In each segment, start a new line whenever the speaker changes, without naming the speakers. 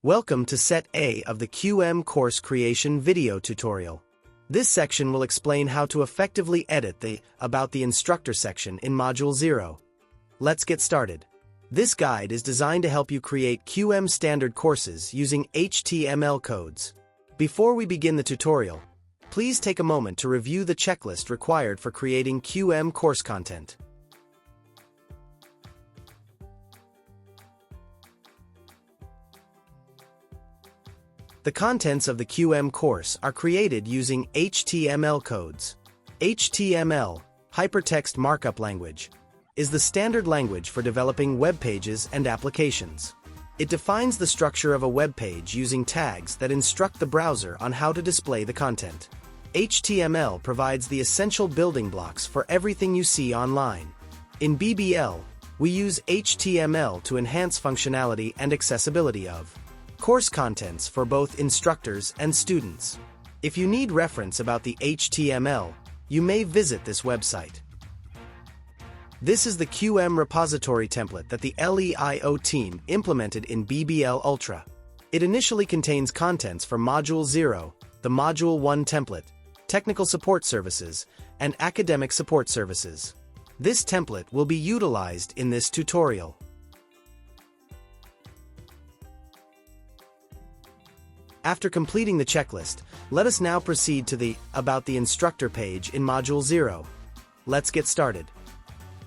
Welcome to Set A of the QM Course Creation video tutorial. This section will explain how to effectively edit the About the Instructor section in Module 0. Let's get started. This guide is designed to help you create QM standard courses using HTML codes. Before we begin the tutorial, please take a moment to review the checklist required for creating QM course content. The contents of the QM course are created using HTML codes. HTML, Hypertext Markup Language, is the standard language for developing web pages and applications. It defines the structure of a web page using tags that instruct the browser on how to display the content. HTML provides the essential building blocks for everything you see online. In BBL, we use HTML to enhance functionality and accessibility of course contents for both instructors and students. If you need reference about the HTML, you may visit this website. This is the QM repository template that the LEIO team implemented in BBL Ultra. It initially contains contents for Module 0, the Module 1 template, Technical Support Services, and Academic Support Services. This template will be utilized in this tutorial. After completing the checklist, let us now proceed to the About the Instructor page in Module 0. Let's get started.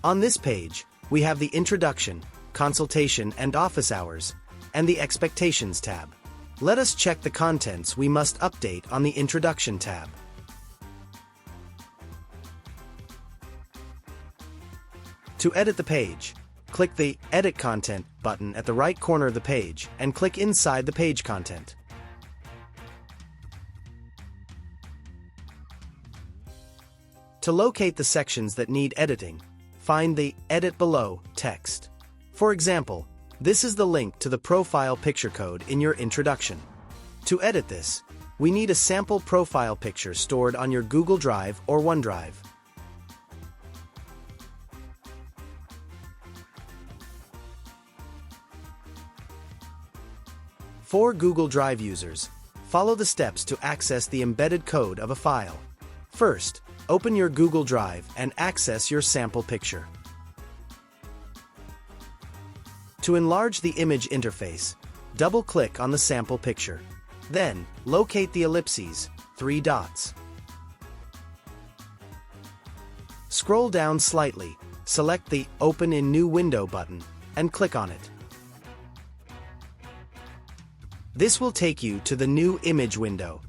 On this page, we have the Introduction, Consultation and Office Hours, and the Expectations tab. Let us check the contents we must update on the Introduction tab. To edit the page, click the Edit Content button at the right corner of the page and click inside the page content. To locate the sections that need editing, find the Edit Below text. For example, this is the link to the profile picture code in your introduction. To edit this, we need a sample profile picture stored on your Google Drive or OneDrive. For Google Drive users, follow the steps to access the embedded code of a file. First, open your Google Drive and access your sample picture. To enlarge the image interface, double-click on the sample picture. Then, locate the ellipses, 3 dots. Scroll down slightly, select the Open in New Window button, and click on it. This will take you to the new image window.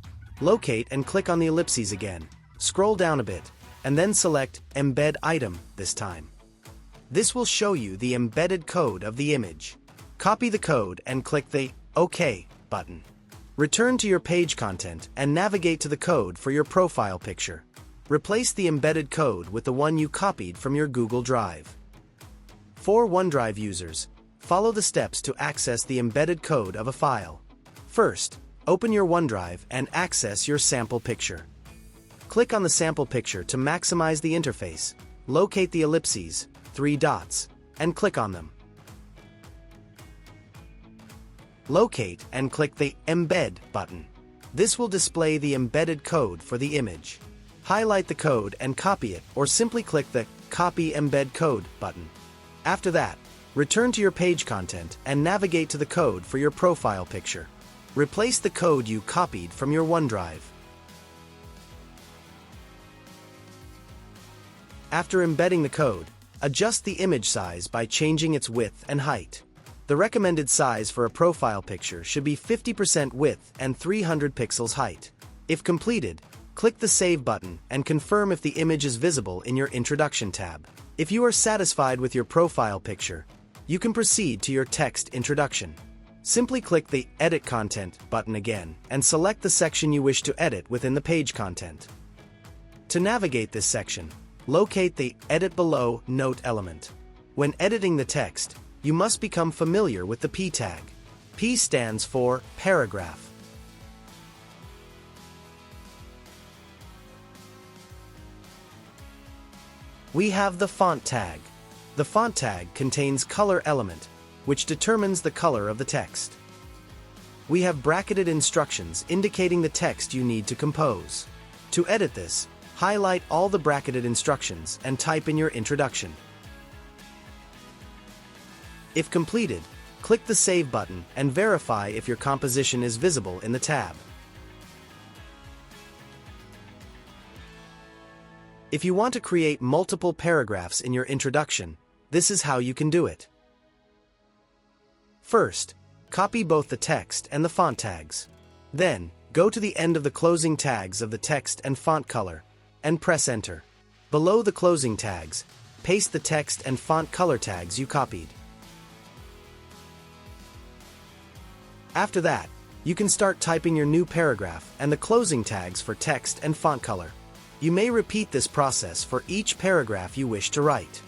Locate and click on the ellipses again. Scroll down a bit, and then select Embed Item this time. This will show you the embedded code of the image. Copy the code and click the OK button. Return to your page content and navigate to the code for your profile picture. Replace the embedded code with the one you copied from your Google Drive. For OneDrive users, follow the steps to access the embedded code of a file. First, open your OneDrive and access your sample picture. Click on the sample picture to maximize the interface. Locate the ellipses, 3 dots, and click on them. Locate and click the Embed button. This will display the embedded code for the image. Highlight the code and copy it, or simply click the Copy Embed Code button. After that, return to your page content and navigate to the code for your profile picture. Replace the code you copied from your OneDrive. After embedding the code, adjust the image size by changing its width and height. The recommended size for a profile picture should be 50% width and 300 pixels height. If completed, click the Save button and confirm if the image is visible in your Introduction tab. If you are satisfied with your profile picture, you can proceed to your text introduction. Simply click the Edit Content button again and select the section you wish to edit within the page content. To navigate this section, locate the Edit Below note element. When editing the text, you must become familiar with the P tag. P stands for paragraph. We have the font tag. The font tag contains color element, which determines the color of the text. we have bracketed instructions indicating the text you need to compose. To edit this, highlight all the bracketed instructions and type in your introduction. If completed, click the Save button and verify if your composition is visible in the tab. If you want to create multiple paragraphs in your introduction, this is how you can do it. First, copy both the text and the font tags. Then, go to the end of the closing tags of the text and font color, and press Enter. Below the closing tags, paste the text and font color tags you copied. After that, you can start typing your new paragraph and the closing tags for text and font color. You may repeat this process for each paragraph you wish to write.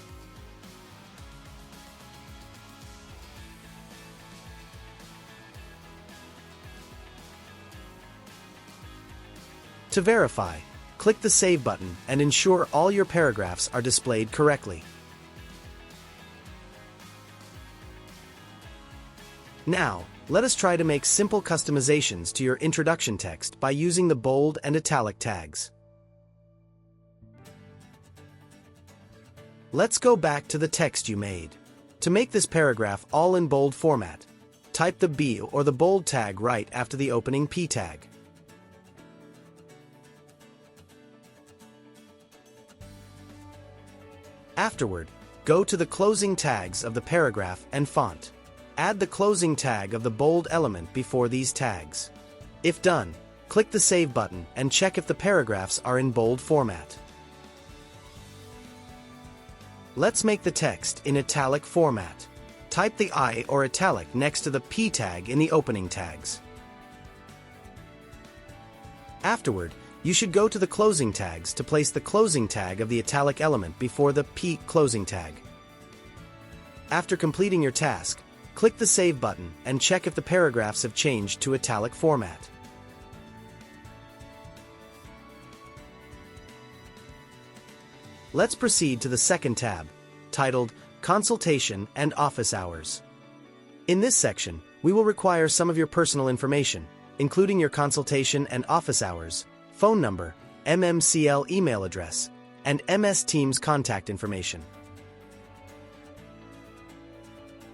To verify, click the Save button and ensure all your paragraphs are displayed correctly. Now, let us try to make simple customizations to your introduction text by using the bold and italic tags. Let's go back to the text you made. To make this paragraph all in bold format, type the B or the bold tag right after the opening P tag. Afterward, go to the closing tags of the paragraph and font. Add the closing tag of the bold element before these tags. If done, click the Save button and check if the paragraphs are in bold format. Let's make the text in italic format. Type the I or italic next to the P tag in the opening tags. Afterward, you should go to the closing tags to place the closing tag of the italic element before the P closing tag. After completing your task, click the Save button and check if the paragraphs have changed to italic format. Let's proceed to the second tab, titled Consultation and Office Hours. In this section, we will require some of your personal information, including your consultation and office hours, phone number, MMCL email address, and MS Teams contact information.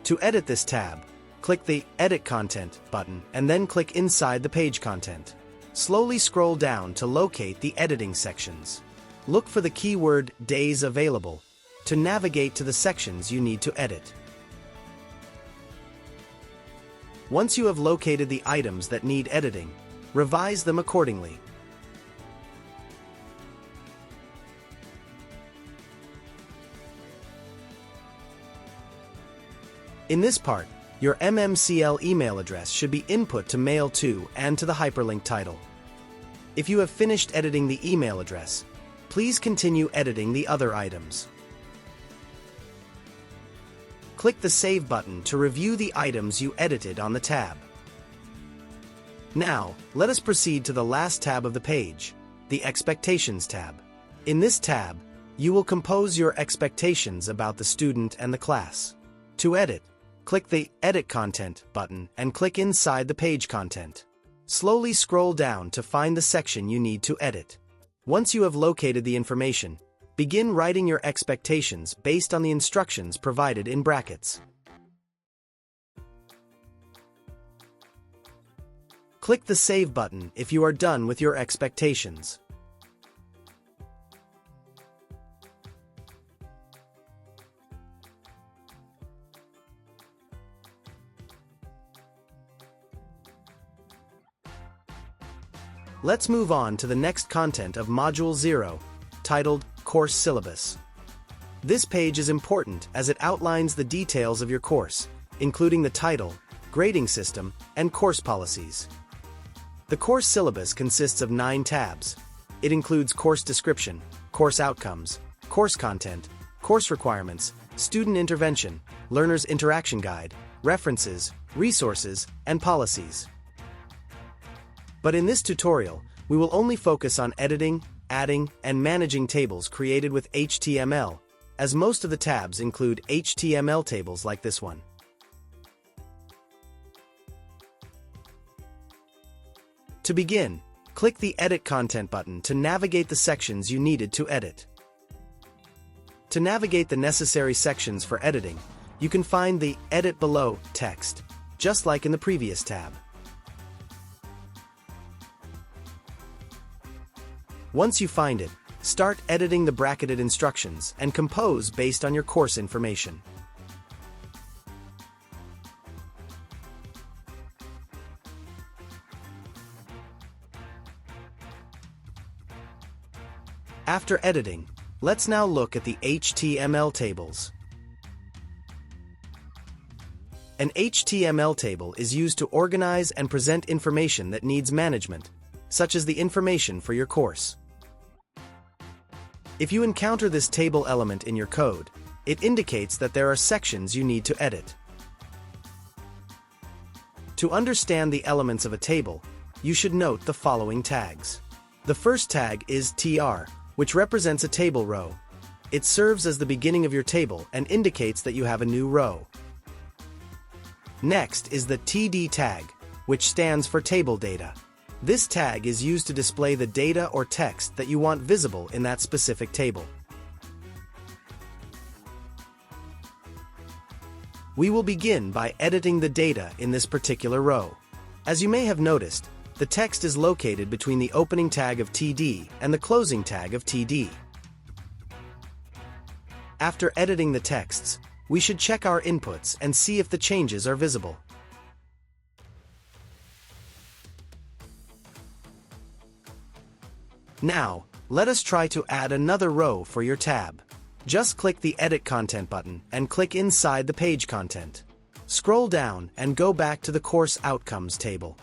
To edit this tab, click the Edit Content button and then click inside the page content. Slowly scroll down to locate the editing sections. Look for the keyword Days Available to navigate to the sections you need to edit. Once you have located the items that need editing, revise them accordingly. In this part, your MMCL email address should be input to mail to and to the hyperlink title. If you have finished editing the email address, please continue editing the other items. Click the Save button to review the items you edited on the tab. Now, let us proceed to the last tab of the page, the Expectations tab. In this tab, you will compose your expectations about the student and the class. To edit, click the Edit Content button and click inside the page content. Slowly scroll down to find the section you need to edit. Once you have located the information, begin writing your expectations based on the instructions provided in brackets. Click the Save button if you are done with your expectations. Let's move on to the next content of Module 0, titled Course Syllabus. This page is important as it outlines the details of your course, including the title, grading system, and course policies. The course syllabus consists of 9 tabs. It includes course description, course outcomes, course content, course requirements, student intervention, learner's interaction guide, references, resources, and policies. But in this tutorial, we will only focus on editing, adding, and managing tables created with HTML, as most of the tabs include HTML tables like this one. To begin, click the Edit Content button to navigate the sections you needed to edit. To navigate the necessary sections for editing, you can find the Edit Below text, just like in the previous tab. Once you find it, start editing the bracketed instructions and compose based on your course information. After editing, let's now look at the HTML tables. An HTML table is used to organize and present information that needs management, such as the information for your course. If you encounter this table element in your code, it indicates that there are sections you need to edit. To understand the elements of a table, you should note the following tags. The first tag is TR, which represents a table row. It serves as the beginning of your table and indicates that you have a new row. Next is the TD tag, which stands for table data. This tag is used to display the data or text that you want visible in that specific table. We will begin by editing the data in this particular row. As you may have noticed, the text is located between the opening tag of TD and the closing tag of TD. After editing the texts, we should check our inputs and see if the changes are visible. Now, let us try to add another row for your tab. Just click the Edit Content button and click inside the page content. Scroll down and go back to the Course Outcomes table.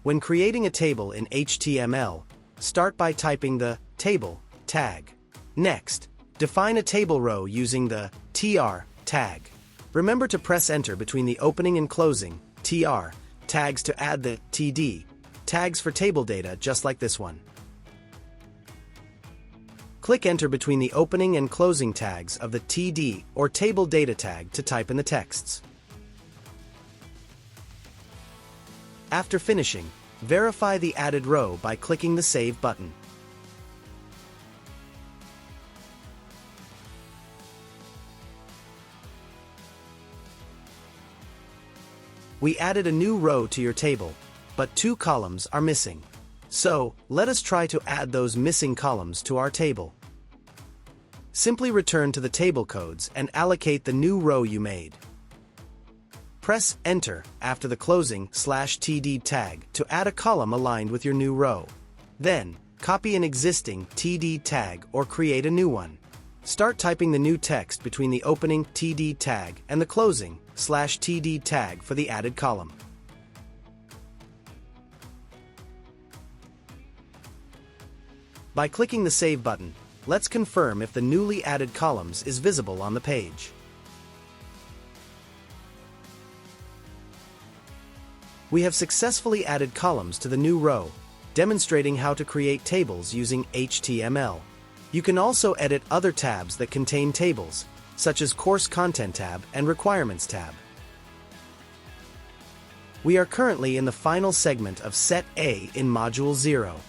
When creating a table in HTML, start by typing the Table tag. Next, define a table row using the TR tag. Remember to press Enter between the opening and closing TR tags to add the TD tags for table data, just like this one. Click Enter between the opening and closing tags of the TD or table data tag to type in the texts. After finishing, verify the added row by clicking the Save button. We added a new row to your table, but 2 columns are missing. So, let us try to add those missing columns to our table. Simply return to the table codes and allocate the new row you made. Press Enter after the closing /TD tag to add a column aligned with your new row. Then, copy an existing TD tag or create a new one. Start typing the new text between the opening TD tag and the closing /TD tag for the added column. By clicking the Save button, let's confirm if the newly added columns is visible on the page. We have successfully added columns to the new row, demonstrating how to create tables using HTML. You can also edit other tabs that contain tables, such as Course Content tab and Requirements tab. We are currently in the final segment of Set A in Module 0.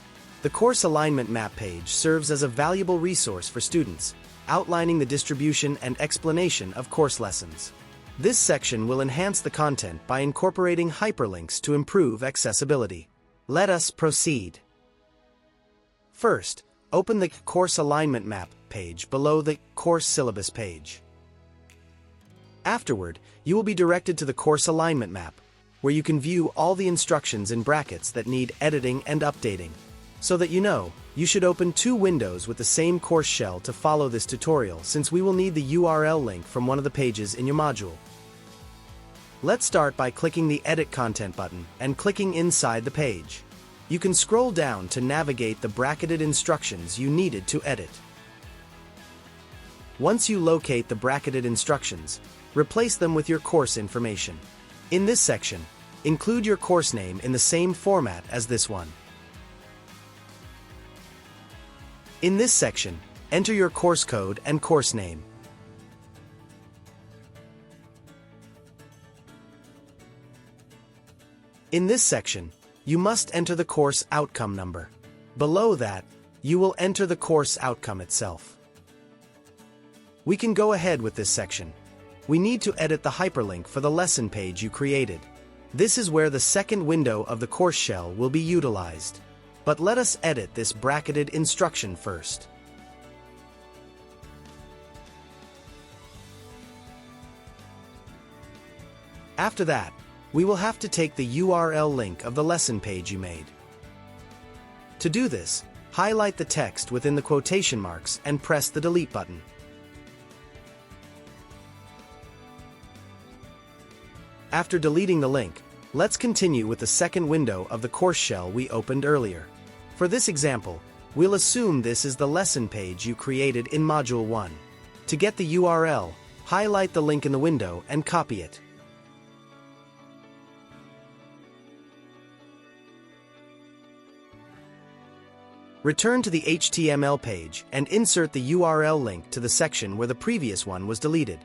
The Course Alignment Map page serves as a valuable resource for students, outlining the distribution and explanation of course lessons. This section will enhance the content by incorporating hyperlinks to improve accessibility. Let us proceed. First, open the Course Alignment Map page below the Course Syllabus page. Afterward, you will be directed to the Course Alignment Map, where you can view all the instructions in brackets that need editing and updating. So that you know, you should open 2 windows with the same course shell to follow this tutorial, since we will need the URL link from one of the pages in your module. Let's start by clicking the Edit Content button and clicking inside the page. You can scroll down to navigate the bracketed instructions you needed to edit. Once you locate the bracketed instructions, replace them with your course information. In this section, include your course name in the same format as this one. In this section, enter your course code and course name. In this section, you must enter the course outcome number. Below that, you will enter the course outcome itself. We can go ahead with this section. We need to edit the hyperlink for the lesson page you created. This is where the second window of the course shell will be utilized. But let us edit this bracketed instruction first. After that, we will have to take the URL link of the lesson page you made. To do this, highlight the text within the quotation marks and press the delete button. After deleting the link, let's continue with the second window of the course shell we opened earlier. For this example, we'll assume this is the lesson page you created in Module 1. To get the URL, highlight the link in the window and copy it. Return to the HTML page and insert the URL link to the section where the previous one was deleted.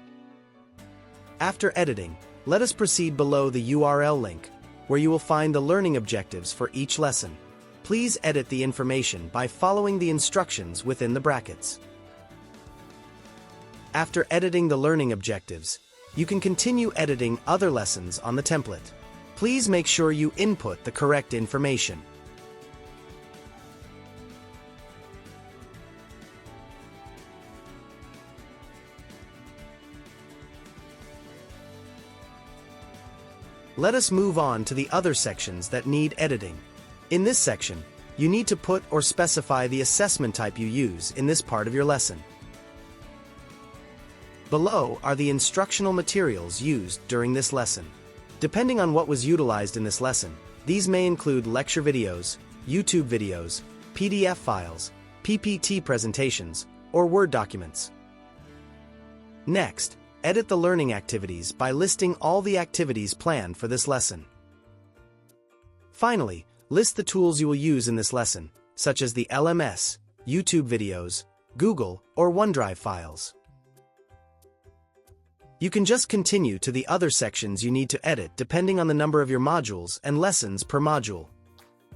After editing, let us proceed below the URL link, where you will find the learning objectives for each lesson. Please edit the information by following the instructions within the brackets. After editing the learning objectives, you can continue editing other lessons on the template. Please make sure you input the correct information. Let us move on to the other sections that need editing. In this section, you need to put or specify the assessment type you use in this part of your lesson. Below are the instructional materials used during this lesson. Depending on what was utilized in this lesson, these may include lecture videos, YouTube videos, PDF files, PPT presentations, or Word documents. Next, edit the learning activities by listing all the activities planned for this lesson. Finally, list the tools you will use in this lesson, such as the LMS, YouTube videos, Google, or OneDrive files. You can just continue to the other sections you need to edit depending on the number of your modules and lessons per module.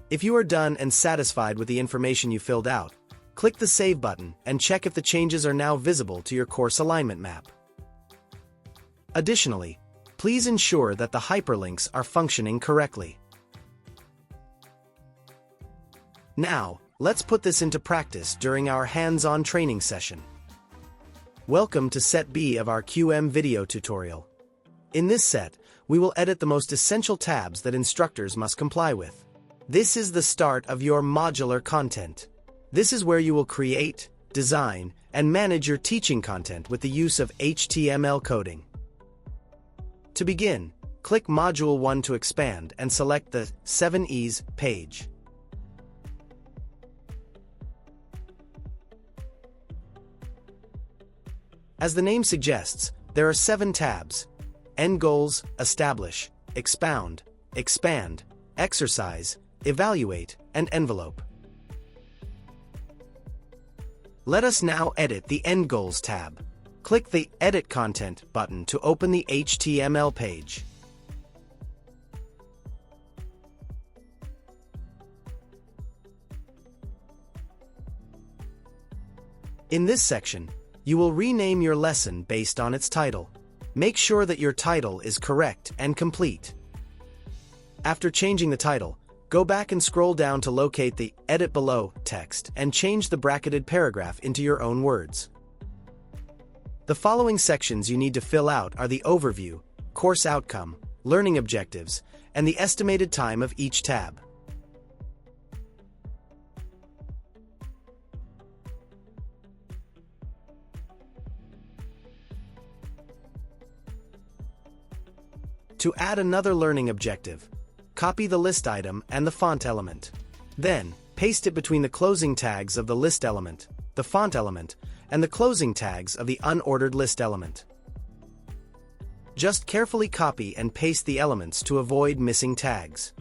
If you are done and satisfied with the information you filled out, click the Save button and check if the changes are now visible to your course alignment map. Additionally, please ensure that the hyperlinks are functioning correctly. Now, let's put this into practice during our hands-on training session. Welcome to Set B of our QM video tutorial. In this set, we will edit the most essential tabs that instructors must comply with. This is the start of your modular content. This is where you will create, design, and manage your teaching content with the use of HTML coding. To begin, click Module 1 to expand and select the 7Es page. As the name suggests, there are 7 tabs: End Goals, Establish, Expound, Expand, Exercise, Evaluate, and Envelope. Let us now edit the End Goals tab. Click the Edit Content button to open the HTML page. In this section, you will rename your lesson based on its title. Make sure that your title is correct and complete. After changing the title, go back and scroll down to locate the Edit Below text and change the bracketed paragraph into your own words. The following sections you need to fill out are the overview, course outcome, learning objectives, and the estimated time of each tab. To add another learning objective, copy the list item and the font element. Then, paste it between the closing tags of the list element, the font element, and the closing tags of the unordered list element. Just carefully copy and paste the elements to avoid missing tags.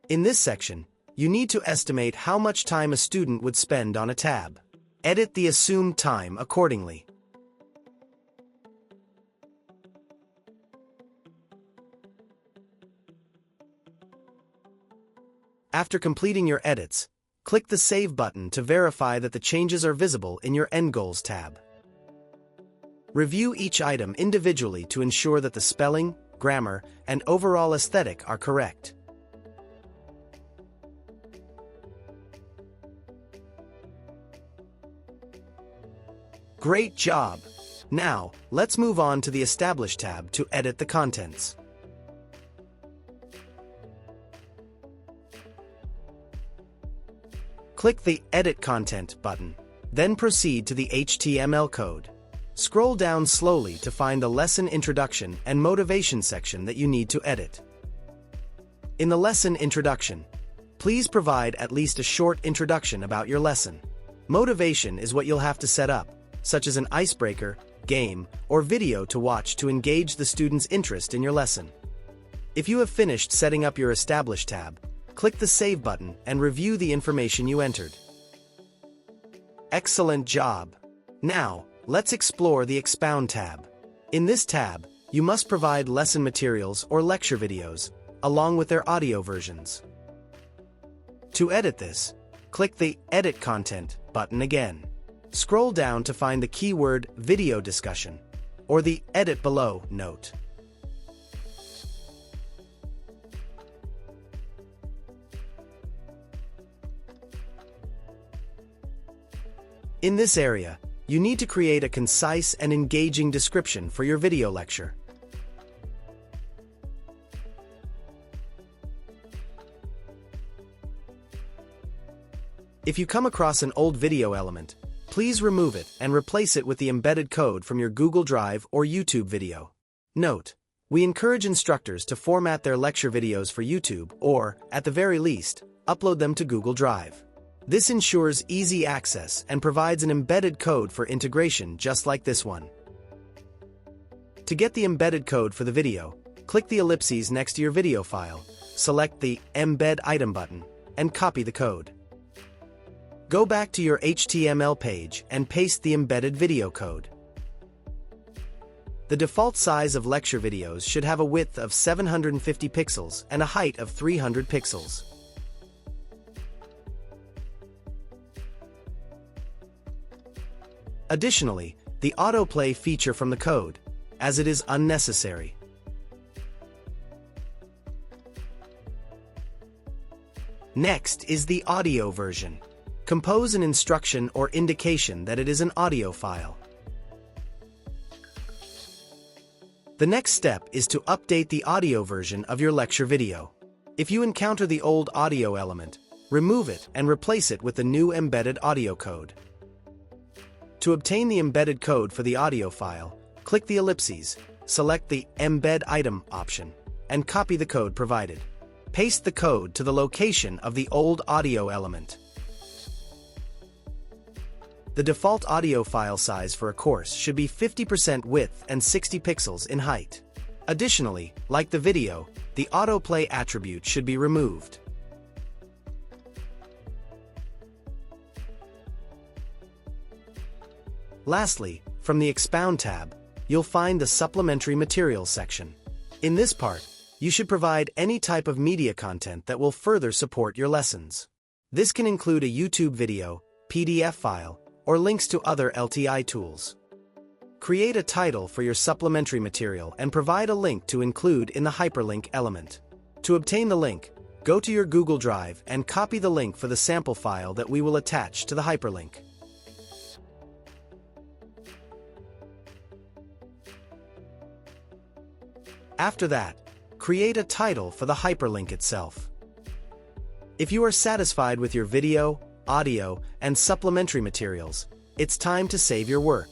In this section, you need to estimate how much time a student would spend on a tab. Edit the assumed time accordingly. After completing your edits, click the Save button to verify that the changes are visible in your End Goals tab. Review each item individually to ensure that the spelling, grammar, and overall aesthetic are correct. Great job! Now, let's move on to the Establish tab to edit the contents. Click the Edit Content button, then proceed to the HTML code. Scroll down slowly to find the Lesson Introduction and Motivation section that you need to edit. In the Lesson Introduction, please provide at least a short introduction about your lesson. Motivation is what you'll have to set up, such as an icebreaker, game, or video to watch to engage the student's interest in your lesson. If you have finished setting up your Establish tab, click the Save button and review the information you entered. Excellent job! Now, let's explore the Expound tab. In this tab, you must provide lesson materials or lecture videos, along with their audio versions. To edit this, click the Edit Content button again. Scroll down to find the keyword Video Discussion, or the Edit Below note. In this area, you need to create a concise and engaging description for your video lecture. If you come across an old video element, please remove it and replace it with the embedded code from your Google Drive or YouTube video. Note: we encourage instructors to format their lecture videos for YouTube or, at the very least, upload them to Google Drive. This ensures easy access and provides an embedded code for integration just like this one. To get the embedded code for the video, click the ellipses next to your video file, select the Embed Item button, and copy the code. Go back to your HTML page and paste the embedded video code. The default size of lecture videos should have a width of 750 pixels and a height of 300 pixels. Additionally, the autoplay feature from the code, as it is unnecessary. Next is the audio version. Compose an instruction or indication that it is an audio file. The next step is to update the audio version of your lecture video. If you encounter the old audio element, remove it and replace it with the new embedded audio code. To obtain the embedded code for the audio file, click the ellipses, select the Embed Item option, and copy the code provided. Paste the code to the location of the old audio element. The default audio file size for a course should be 50% width and 60 pixels in height. Additionally, like the video, the autoplay attribute should be removed. Lastly, from the Expound tab, you'll find the Supplementary Materials section. In this part, you should provide any type of media content that will further support your lessons. This can include a YouTube video, PDF file, or links to other LTI tools. Create a title for your supplementary material and provide a link to include in the hyperlink element. To obtain the link, go to your Google Drive and copy the link for the sample file that we will attach to the hyperlink. After that, create a title for the hyperlink itself. If you are satisfied with your video, audio, and supplementary materials, it's time to save your work.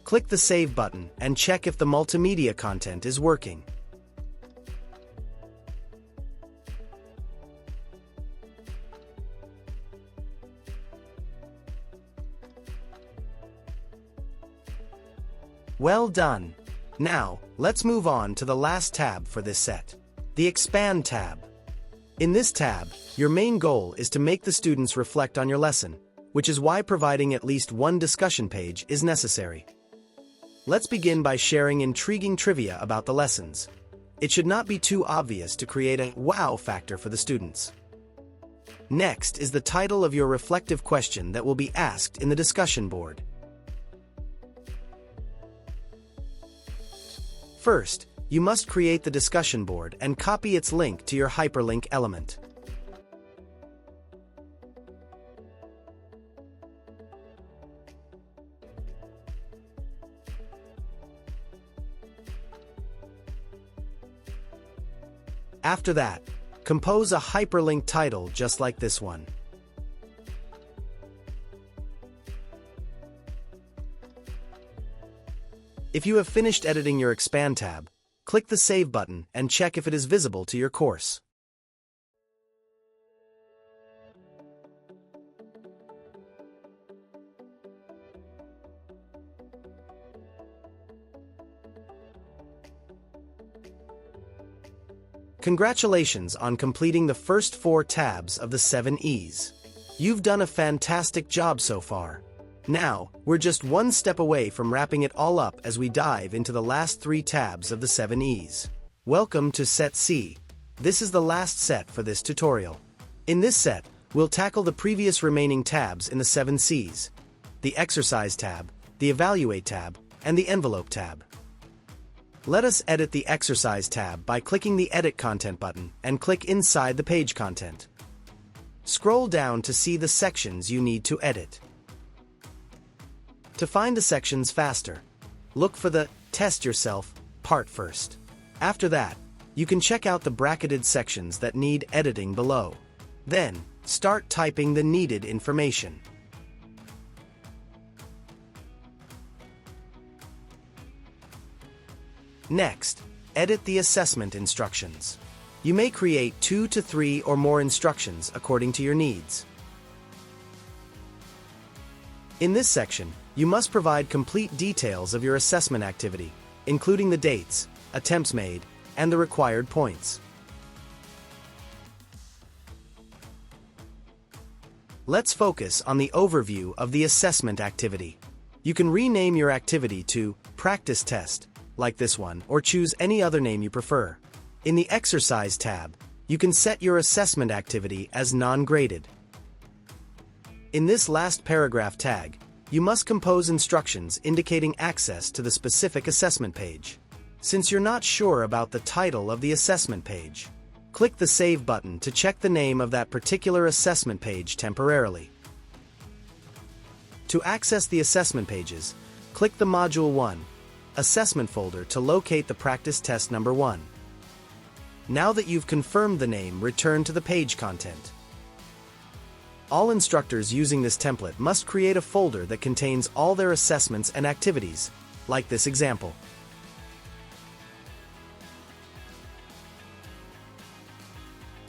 Click the Save button and check if the multimedia content is working. Well done! Now, let's move on to the last tab for this set, the Expand tab. In this tab, your main goal is to make the students reflect on your lesson, which is why providing at least one discussion page is necessary. Let's begin by sharing intriguing trivia about the lessons. It should not be too obvious to create a wow factor for the students. Next is the title of your reflective question that will be asked in the discussion board. First, you must create the discussion board and copy its link to your hyperlink element. After that, compose a hyperlink title just like this one. If you have finished editing your Expand tab, click the Save button and check if it is visible to your course. Congratulations on completing the first 4 tabs of the 7 E's. You've done a fantastic job so far. Now, we're just one step away from wrapping it all up as we dive into the last 3 tabs of the 7 E's. Welcome to Set C. This is the last set for this tutorial. In this set, we'll tackle the previous remaining tabs in the 7 C's: the Exercise tab, the Evaluate tab, and the Envelope tab. Let us edit the Exercise tab by clicking the Edit Content button and click inside the page content. Scroll down to see the sections you need to edit. To find the sections faster, look for the Test Yourself part first. After that, you can check out the bracketed sections that need editing below. Then, start typing the needed information. Next, edit the assessment instructions. You may create 2 to 3 or more instructions according to your needs. In this section, you must provide complete details of your assessment activity, including the dates, attempts made, and the required points. Let's focus on the overview of the assessment activity. You can rename your activity to Practice Test, like this one, or choose any other name you prefer. In the Exercise tab, you can set your assessment activity as non-graded. In this last paragraph tag, you must compose instructions indicating access to the specific assessment page. Since you're not sure about the title of the assessment page, click the Save button to check the name of that particular assessment page temporarily. To access the assessment pages, click the Module 1 Assessment folder to locate the practice test number 1. Now that you've confirmed the name, return to the page content. All instructors using this template must create a folder that contains all their assessments and activities, like this example.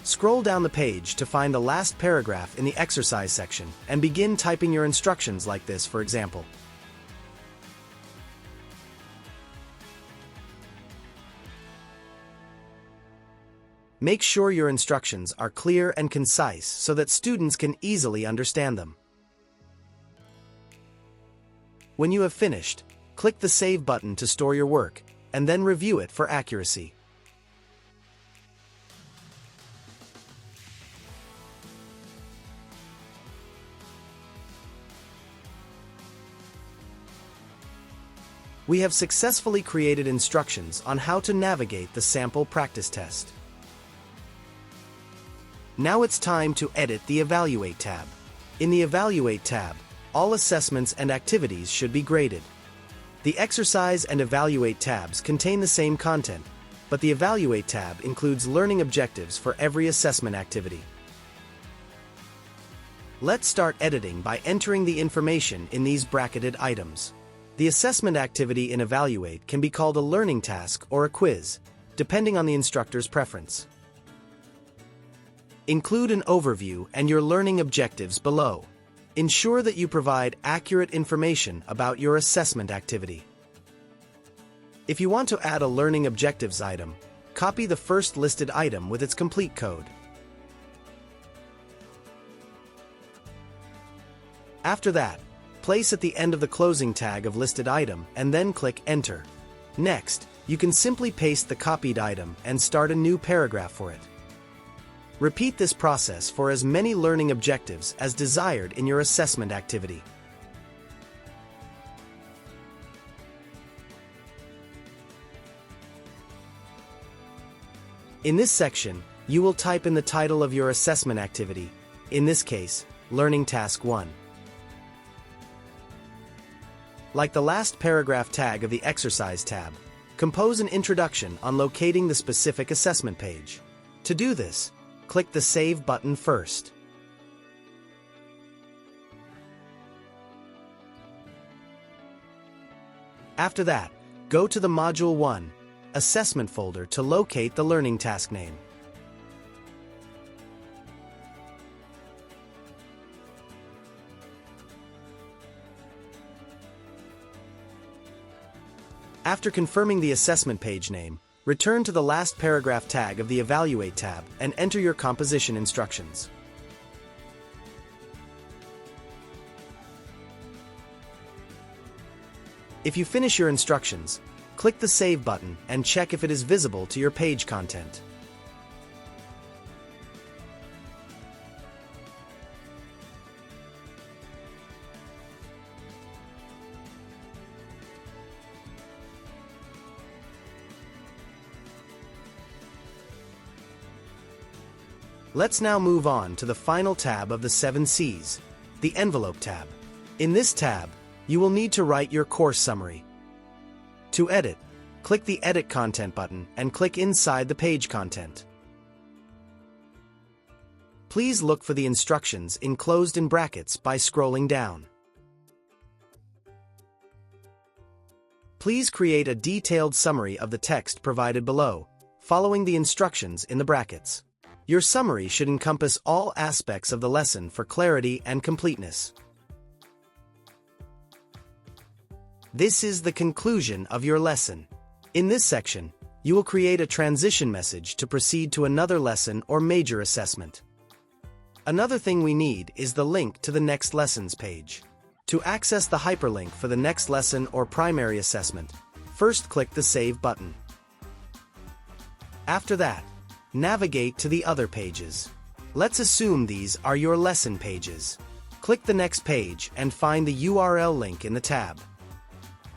Scroll down the page to find the last paragraph in the Exercise section and begin typing your instructions like this, for example. Make sure your instructions are clear and concise so that students can easily understand them. When you have finished, click the Save button to store your work, and then review it for accuracy. We have successfully created instructions on how to navigate the sample practice test. Now it's time to edit the Evaluate tab. In the Evaluate tab, all assessments and activities should be graded. The Exercise and Evaluate tabs contain the same content, but the Evaluate tab includes learning objectives for every assessment activity. Let's start editing by entering the information in these bracketed items. The assessment activity in Evaluate can be called a learning task or a quiz, depending on the instructor's preference. Include an overview and your learning objectives below. Ensure that you provide accurate information about your assessment activity. If you want to add a learning objectives item, copy the first listed item with its complete code. After that, place at the end of the closing tag of listed item and then click Enter. Next, you can simply paste the copied item and start a new paragraph for it. Repeat this process for as many learning objectives as desired in your assessment activity. In this section, you will type in the title of your assessment activity, in this case, Learning Task 1. Like the last paragraph tag of the Exercise tab, compose an introduction on locating the specific assessment page. To do this, click the Save button first. After that, go to the Module 1 Assessment folder to locate the learning task name. After confirming the assessment page name, return to the last paragraph tag of the Evaluate tab and enter your composition instructions. If you finish your instructions, click the Save button and check if it is visible to your page content. Let's now move on to the final tab of the 7 C's, the Envelope tab. In this tab, you will need to write your course summary. To edit, click the Edit Content button and click inside the page content. Please look for the instructions enclosed in brackets by scrolling down. Please create a detailed summary of the text provided below, following the instructions in the brackets. Your summary should encompass all aspects of the lesson for clarity and completeness. This is the conclusion of your lesson. In this section, you will create a transition message to proceed to another lesson or major assessment. Another thing we need is the link to the next lessons page. To access the hyperlink for the next lesson or primary assessment, first click the Save button. After that, navigate to the other pages. Let's assume these are your lesson pages. Click the next page and find the URL link in the tab.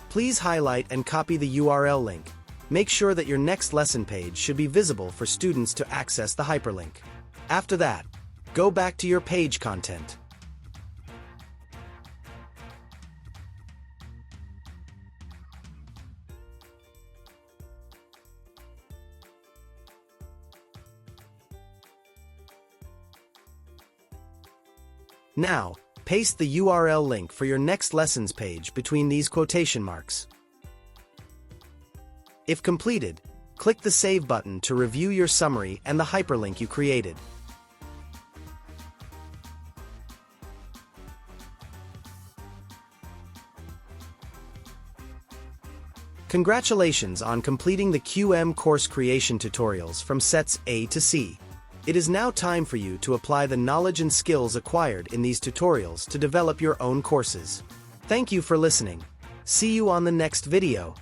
Please highlight and copy the URL link. Make sure that your next lesson page should be visible for students to access the hyperlink. After that, go back to your page content. Now, paste the URL link for your next lessons page between these quotation marks. If completed, click the Save button to review your summary and the hyperlink you created. Congratulations on completing the QM course creation tutorials from sets A to C. It is now time for you to apply the knowledge and skills acquired in these tutorials to develop your own courses. Thank you for listening. See you on the next video.